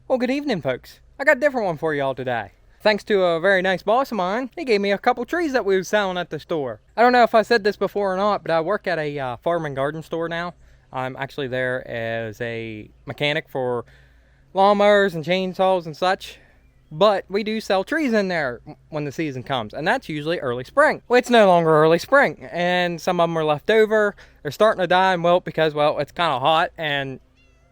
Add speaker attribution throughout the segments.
Speaker 1: Well, good evening, folks. I got a different one for y'all today. Thanks to a very nice boss of mine, he gave me a couple trees that we were selling at the store. I don't know if I said this before or not, but I work at a farm and garden store now. I'm actually there as a mechanic for lawnmowers and chainsaws and such. But we do sell trees in there when the season comes, and that's usually early spring. Well, it's no longer early spring, and some of them are left over. They're starting to die and wilt because, well, it's kind of hot, and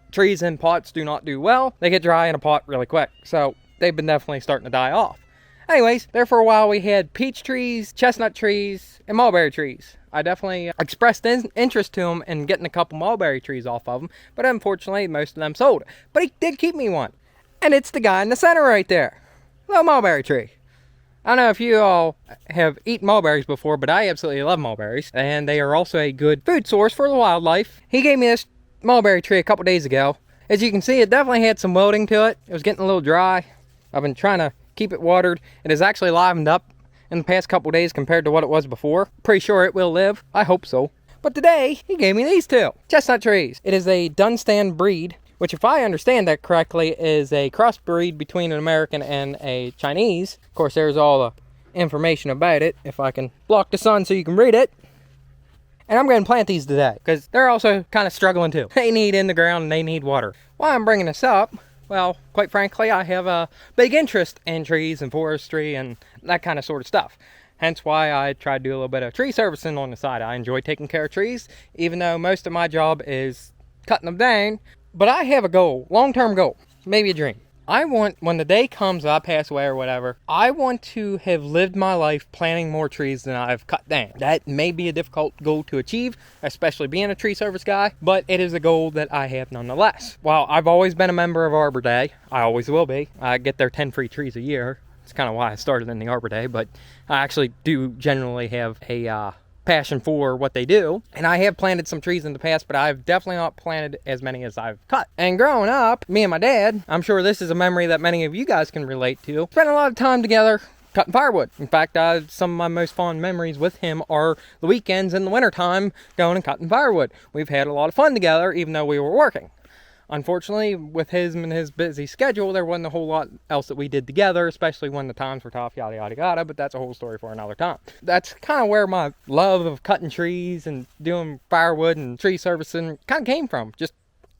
Speaker 1: trees in pots do not do well. They get dry in a pot really quick, so they've been definitely starting to die off. Anyways, there for a while we had peach trees, chestnut trees, and mulberry trees. I definitely expressed interest to him in getting a couple mulberry trees off of them, but unfortunately most of them sold. But he did keep me one, and it's the guy in the center right there, little mulberry tree. I don't know if you all have eaten mulberries before, but I absolutely love mulberries, and they are also a good food source for the wildlife. He gave me this mulberry tree a couple days ago. As you can see, it definitely had some wilting to it. It was getting a little dry. I've been trying to keep it watered. It has actually livened up in the past couple days compared to what it was before. Pretty sure it will live. I hope so. But today, he gave me these two chestnut trees. It is a Dunstan breed, which, if I understand that correctly, is a crossbreed between an American and a Chinese. Of course, there's all the information about it, if I can block the sun so you can read it. And I'm going to plant these today, because they're also kind of struggling too. They need in the ground and they need water. Why I'm bringing this up, well, quite frankly, I have a big interest in trees and forestry and that kind of sort of stuff. Hence why I try to do a little bit of tree servicing on the side. I enjoy taking care of trees, even though most of my job is cutting them down. But I have a goal, long-term goal, maybe a dream. I want, when the day comes I pass away or whatever, I want to have lived my life planting more trees than I've cut down. That may be a difficult goal to achieve, especially being a tree service guy, but it is a goal that I have nonetheless. While I've always been a member of Arbor Day, I always will be. I get their 10 free trees a year. It's kind of why I started in the Arbor Day, but I actually do generally have a passion for what they do, and I have planted some trees in the past, but I've definitely not planted as many as I've cut. And growing up, me and my dad, I'm sure this is a memory that many of you guys can relate to, spent a lot of time together cutting firewood. In fact, some of my most fond memories with him are the weekends in the wintertime going and cutting firewood. We've had a lot of fun together even though we were working. Unfortunately, with him and his busy schedule, there wasn't a whole lot else that we did together, especially when the times were tough, yada, yada, yada, but that's a whole story for another time. That's kind of where my love of cutting trees and doing firewood and tree servicing kind of came from. Just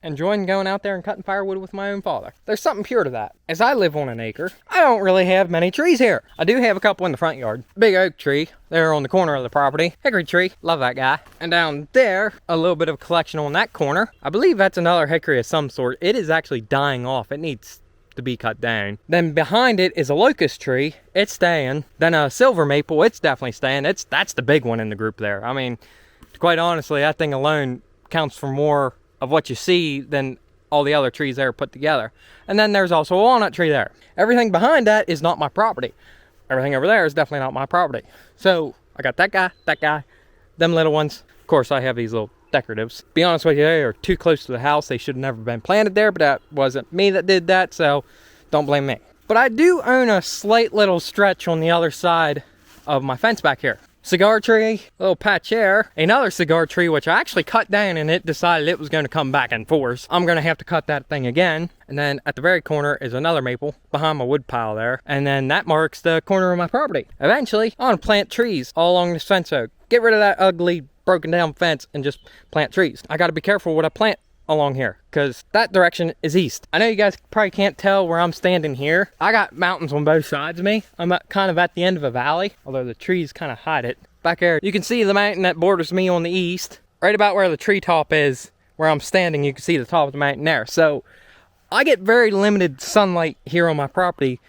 Speaker 1: enjoying going out there and cutting firewood with my own father. There's something pure to that. As I live on an acre, I don't really have many trees here. I do have a couple in the front yard. Big oak tree, there on the corner of the property. Hickory tree, love that guy. And down there, a little bit of a collection on that corner. I believe that's another hickory of some sort. It is actually dying off. It needs to be cut down. Then behind it is a locust tree. It's staying. Then a silver maple. It's definitely staying. That's the big one in the group there. I mean, quite honestly, that thing alone counts for more of what you see than all the other trees there put together. And then there's also a walnut tree there. Everything behind that is not my property. Everything over there is definitely not my property. So I got that guy, them little ones. Of course, I have these little decoratives. Be honest with you, they are too close to the house. They should have never been planted there, but that wasn't me that did that, so don't blame me. But I do own a slight little stretch on the other side of my fence back here. Cigar tree, little patch there, another cigar tree which I actually cut down and it decided it was going to come back in force. I'm going to have to cut that thing again. And then at the very corner is another maple behind my wood pile there. And then that marks the corner of my property. Eventually, I want to plant trees all along this fence road. Get rid of that ugly broken down fence and just plant trees. I got to be careful what I plant along here because that direction is east. I know you guys probably can't tell where I'm standing here. I got mountains on both sides of me. I'm kind of at the end of a valley, although the trees kind of hide it. Back there, you can see the mountain that borders me on the east. Right about where the treetop is, where I'm standing, you can see the top of the mountain there. So I get very limited sunlight here on my property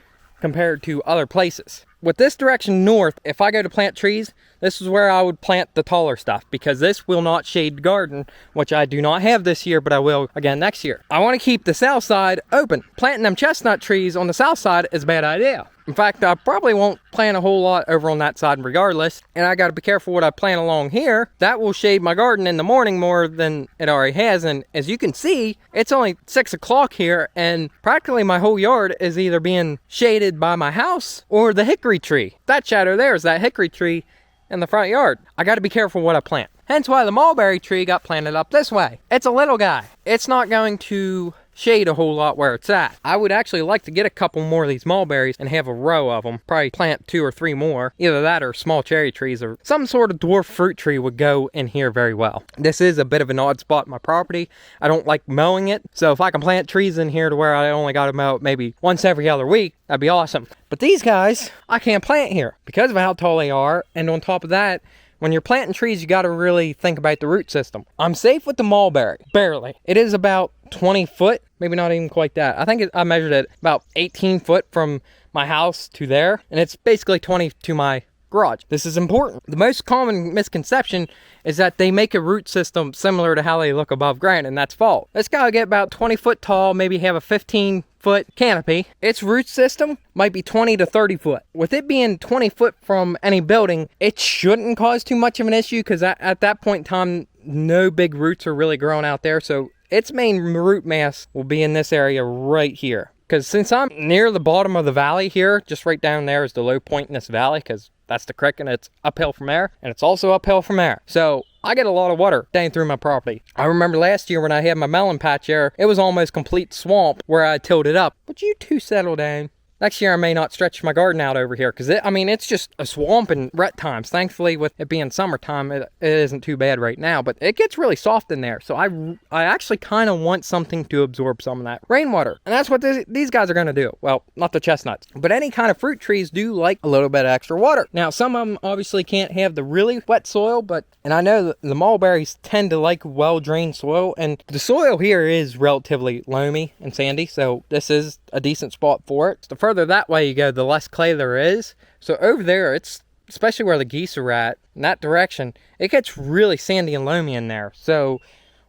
Speaker 1: compared to other places. With this direction north, if I go to plant trees, this is where I would plant the taller stuff because this will not shade the garden, which I do not have this year, but I will again next year. I want to keep the south side open. Planting them chestnut trees on the south side is a bad idea. In fact, I probably won't plant a whole lot over on that side regardless, and I got to be careful what I plant along here. That will shade my garden in the morning more than it already has, and as you can see, it's only 6 o'clock here, and practically my whole yard is either being shaded by my house or the hickory tree. That shadow there is that hickory tree in the front yard. I got to be careful what I plant. Hence why the mulberry tree got planted up this way. It's a little guy. It's not going to shade a whole lot where it's at. I would actually like to get a couple more of these mulberries and have a row of them. Probably plant 2 or 3 more. Either that or small cherry trees or some sort of dwarf fruit tree would go in here very well. This is a bit of an odd spot in my property. I don't like mowing it, so if I can plant trees in here to where I only got to mow it maybe once every other week, that'd be awesome. But these guys, I can't plant here because of how tall they are, and on top of that, when you're planting trees, you got to really think about the root system. I'm safe with the mulberry, barely. It is about 20 foot, maybe not even quite that. I think I measured it about 18 foot from my house to there, and it's basically 20 to my garage. This is important. The most common misconception is that they make a root system similar to how they look above ground, and that's false. It's got to get about 20 foot tall, maybe have a 15-foot canopy. Its root system might be 20 to 30 foot. With it being 20 foot from any building, it shouldn't cause too much of an issue because at that point in time, no big roots are really growing out there. So its main root mass will be in this area right here. Because since I'm near the bottom of the valley here, just right down there is the low point in this valley, because that's the creek and it's uphill from there, and it's also uphill from there. So I get a lot of water down through my property. I remember last year when I had my melon patch there, it was almost complete swamp where I tilled it up. But you two settle down. Next year I may not stretch my garden out over here because it's just a swamp in rut times. Thankfully, with it being summertime, it isn't too bad right now, but it gets really soft in there. So I actually kind of want something to absorb some of that rainwater. And that's what these guys are going to do. Well, not the chestnuts, but any kind of fruit trees do like a little bit of extra water. Now, some of them obviously can't have the really wet soil, and I know the mulberries tend to like well-drained soil, and the soil here is relatively loamy and sandy, so this is a decent spot for it. The further that way you go, the less clay there is. So over there, it's especially where the geese are at, in that direction, it gets really sandy and loamy in there. So,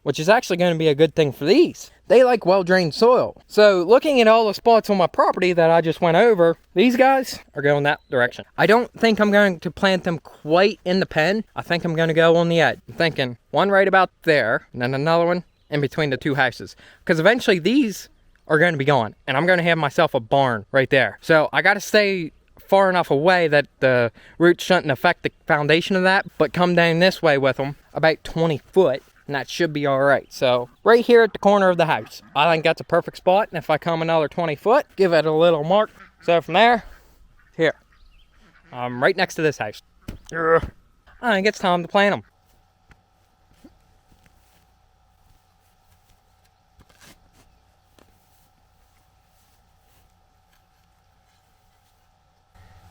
Speaker 1: which is actually going to be a good thing for these. They like well-drained soil. So looking at all the spots on my property that I just went over, these guys are going that direction. I don't think I'm going to plant them quite in the pen. I think I'm going to go on the edge. I'm thinking one right about there, and then another one in between the two houses. Because eventually these are going to be gone, and I'm going to have myself a barn right there. So I got to stay far enough away that the roots shouldn't affect the foundation of that, but come down this way with them about 20 foot, and that should be all right. So right here at the corner of the house, I think that's a perfect spot. And if I come another 20 foot, give it a little mark. So from there, here, I'm right next to this house. I think it's time to plant them.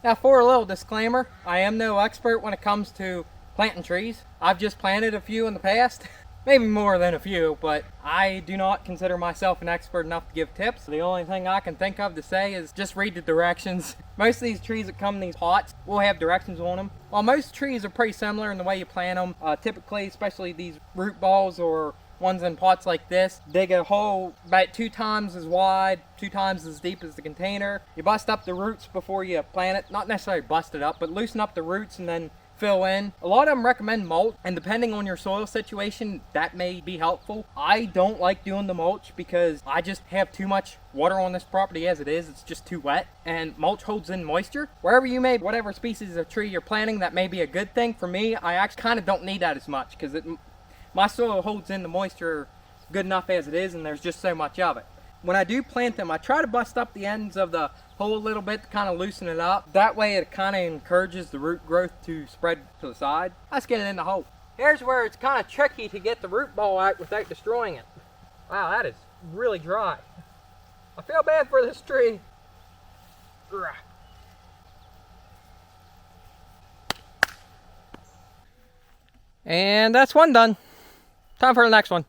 Speaker 1: Now, for a little disclaimer, I am no expert when it comes to planting trees. I've just planted a few in the past, maybe more than a few, but I do not consider myself an expert enough to give tips. The only thing I can think of to say is just read the directions. Most of these trees that come in these pots will have directions on them. While most trees are pretty similar in the way you plant them, typically, especially these root balls or ones in pots like this, dig a hole about 2 times as wide, 2 times as deep as the container. You bust up the roots before you plant it. Not necessarily bust it up, but loosen up the roots and then fill in. A lot of them recommend mulch, and depending on your soil situation, that may be helpful. I don't like doing the mulch because I just have too much water on this property as it is. It's just too wet, and mulch holds in moisture. Wherever you may, whatever species of tree you're planting, that may be a good thing. For me, I actually kind of don't need that as much because my soil holds in the moisture good enough as it is, and there's just so much of it. When I do plant them, I try to bust up the ends of the hole a little bit to kind of loosen it up. That way it kind of encourages the root growth to spread to the side. Let's get it in the hole. Here's where it's kind of tricky to get the root ball out without destroying it. Wow, that is really dry. I feel bad for this tree. And that's one done. Time for the next one.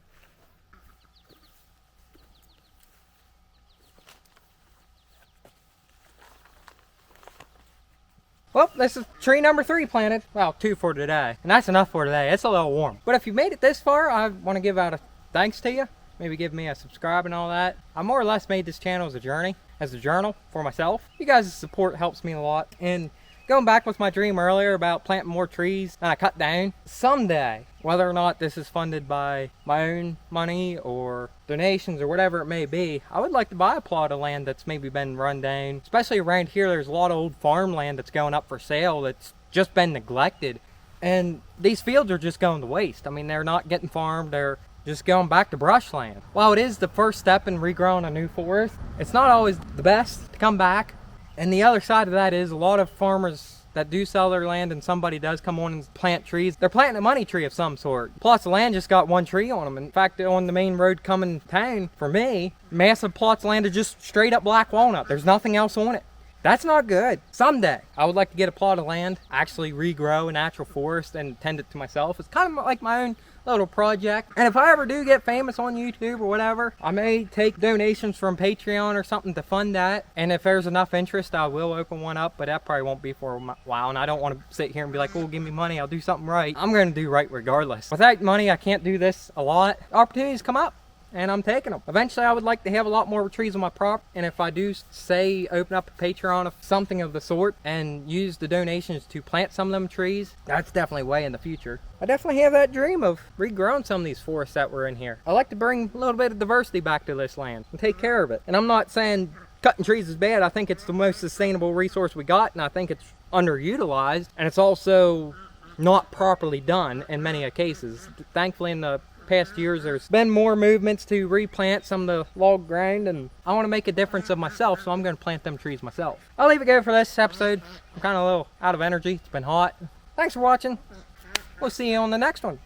Speaker 1: Well, this is tree number 3 planted. Well, 2 for today. And that's enough for today. It's a little warm. But if you made it this far, I want to give out a thanks to you. Maybe give me a subscribe and all that. I more or less made this channel as a journal for myself. You guys' support helps me a lot. And going back with my dream earlier about planting more trees and I cut down, someday, whether or not this is funded by my own money or donations or whatever it may be, I would like to buy a plot of land that's maybe been run down. Especially around here, there's a lot of old farmland that's going up for sale that's just been neglected. And these fields are just going to waste. I mean, they're not getting farmed, they're just going back to brushland. While it is the first step in regrowing a new forest, it's not always the best to come back. And the other side of that is a lot of farmers that do sell their land and somebody does come on and plant trees, they're planting a money tree of some sort. Plus the land just got one tree on them. In fact, on the main road coming town, for me, massive plots of land are just straight up black walnut. There's nothing else on it. That's not good. Someday, I would like to get a plot of land, actually regrow a natural forest and tend it to myself. It's kind of like my own little project. And if I ever do get famous on YouTube or whatever, I may take donations from Patreon or something to fund that. And if there's enough interest, I will open one up, but that probably won't be for a while. And I don't want to sit here and be like, oh, give me money, I'll do something right. I'm going to do right regardless. Without money, I can't do this a lot. Opportunities come up, and I'm taking them. Eventually, I would like to have a lot more trees on my property, and if I do, say, open up a Patreon of something of the sort and use the donations to plant some of them trees, that's definitely way in the future. I definitely have that dream of regrowing some of these forests that were in here. I like to bring a little bit of diversity back to this land and take care of it. And I'm not saying cutting trees is bad. I think it's the most sustainable resource we got, and I think it's underutilized, and it's also not properly done in many cases. Thankfully, in the past years, there's been more movements to replant some of the log ground, and I want to make a difference of myself, so I'm going to plant them trees myself. I'll leave it go for this episode. I'm kind of a little out of energy. It's been hot. Thanks for watching. We'll see you on the next one.